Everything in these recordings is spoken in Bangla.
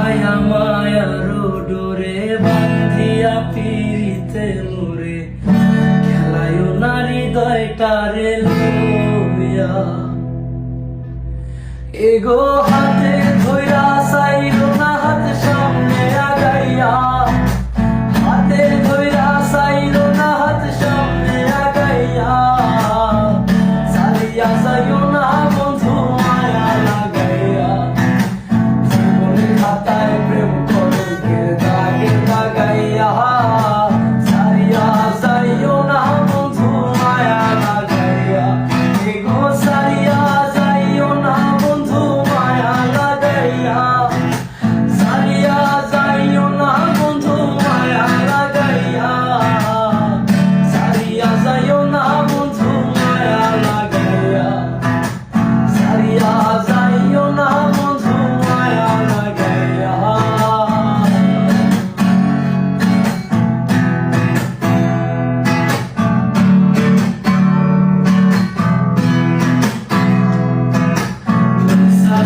হায়া মায়ার ডোরে বান্ধিয়া পিরিতে মোরে খেলায় নারী দয়টারে লইয়া এগো হাতে ধইরা সাইরো না হাত সামনে আগাইয়া হাতে ধইরা সাইরো না হাত সামনে আগাইয়া সারিয়া যাইও না বন্ধু মায়া লাগাইয়া জীবনের খাতায় প্রেম কলঙ্কের দাগে লাগাইয়া সারিয়া যাইও না বন্ধু মায়া লাগাইয়া এগো সারিয়া যাইও না বন্ধু মায়া লাগাইয়া সারিয়া যাইও না বন্ধু মায়া লাগাইয়া সারিয়া যাইও না বন্ধু মায়া লাগাইয়া সারিয়া যাইও না বন্ধু মায়া লাগাইয়া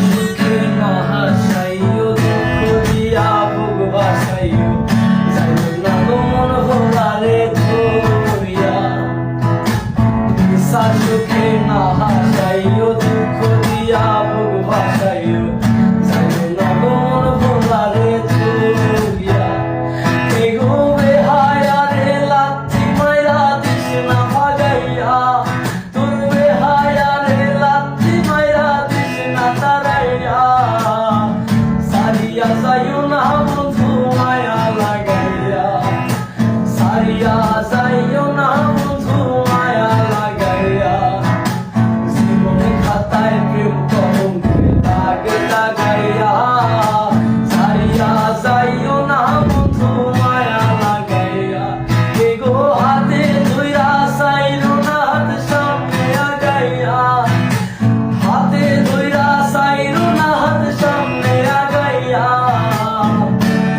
সুখে নহাসাইও দুঃখ দিয়া বুক বাসাইও যাইও না গো মন ভোলারে ধরিয়া সুখে নহাসাইও দুঃখ দিয়া বুক বাসাইও যাইও না গো মন ভোলারে ধরিয়া এগো বেহায়া রে লাথি মাইরা দিস না ভাগাইয়া তোর বেহায়া রে লাথি মাইরা দিস না তারাইয়া সারিয়া যাইও না বন্ধু মায়া লাগাইয়া সারিয়া যাইও না বন্ধু মায়া লাগাইয়া জীবনে খাতায় প্রেম কলঙ্কের দাগ লাগাইয়া সারিয়া যাইও না বন্ধু মায়া লাগাইয়া এগো হাতে ধইরা সাইরো না হাত সামনে আগাইয়া হাতে ধইরা সাইরো না হাত সামনে আগাইয়া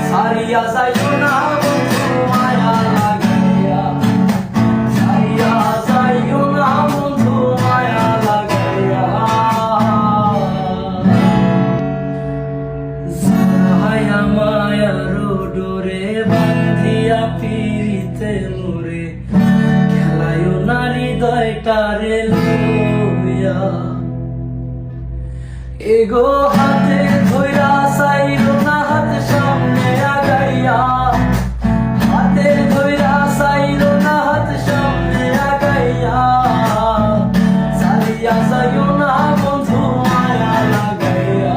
সারিয়া যাইও না বন্ধু মায়া লাগাইয়া সারিয়া যাইও না বন্ধু মায়া লাগাইয়া হায়া মায়ার ডোরে বান্ধিয়া পিরিতে মোরে খেলায় নারী দয়টারে লইয়া এগো হাতে ধইরা সাইরো না হাত সামনে আগাইয়া হাতে ধইরা সাইরো না হাত সামনে আগাইয়া সারিয়া যাইও না বন্ধু মায়া লাগাইয়া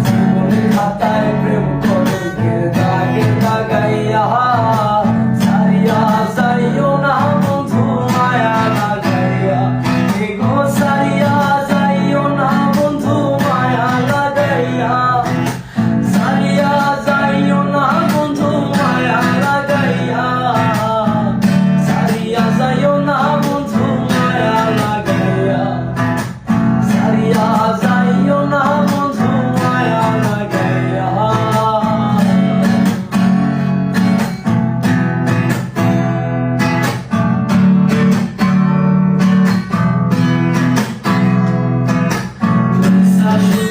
জীবনের খাতায় প্রেম কলঙ্কের দাগে লাগাইয়া সারিয়া যাইও না বন্ধু মায়া লাগাইয়া এগো সারিয়া যাইও না বন্ধু মায়া লাগাইয়া সারিয়া যাইও না বন্ধু মায়া লাগাইয়া সারিয়া যাইও না বন্ধু মায়া লাগাইয়া সারিয়া যাইও না বন্ধু মায়া লাগাইয়া শাশুড়ি